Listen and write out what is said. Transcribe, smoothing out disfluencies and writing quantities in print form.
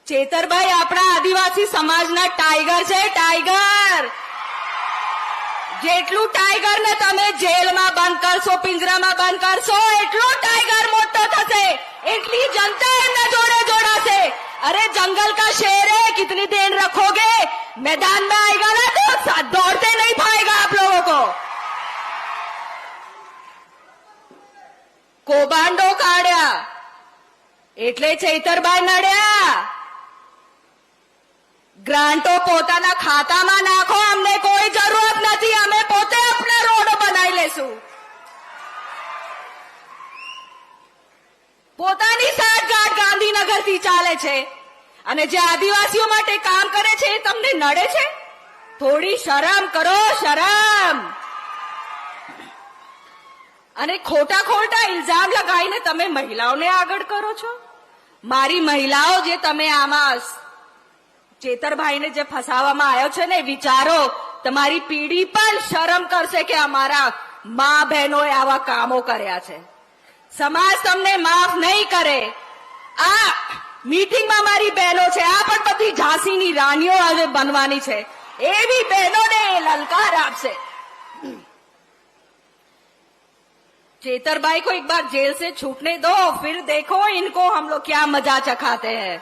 ચેતરભાઈ આપણા આદિવાસી સમાજના ટાઈગર છે, ટાઈગર. જેટલું ટાઈગર ને તમે જેલમાં બંધ કરશો, પિંજરામાં બંધ કરશો, એટલો ટાઈગર મોટો થશે, એટલી જનતા એમના જોડે જોડાશે. अरे जंगल का शेर है, कितनी देर रखोगे? मैदान में आएगा ना तो दौड़ते नहीं पाएगा आप लोगों को. કૌભાંડો કાઢ્યા એટલે ચૈતરભાઈ નડ્યા. ગ્રાન્ટો પોતાના ખાતામાં નાખો, અમને કોઈ જરૂરત નથી, અમે પોતે આપણા રોડો બનાવી લેશું. પોતાની સાઠગાંઠ ગાંધીનગરથી ચાલે છે અને જે આદિવાસીઓ માટે કામ કરે છે એ તમને નડે છે? થોડી શરમ કરો, શરમ. અને ખોટા ખોટા ઇલ્ઝામ લગાવીને તમે મહિલાઓને આગળ કરો છો. મારી મહિલાઓ, જે તમે આમાં ચેતરભાઈને જે ફસાવવામાં આવ્યો છે ને, વિચારો તમારી પીઢી પણ શરમ કરશે કે અમારા મા બહેનોએ આવા કામો કર્યા છે. સમાજ તમને માફ નહીં કરે. આ મીટિંગમાં મારી બહેનો છે, આ પણ બધી ઝાંસીની રાણીઓ હવે બનવાની છે, એવી બહેનોને લલકાર આપશે. चेतरभाई को एक बार जेल से छूटने दो, फिर देखो इनको हम लोग क्या मजा चखाते हैं.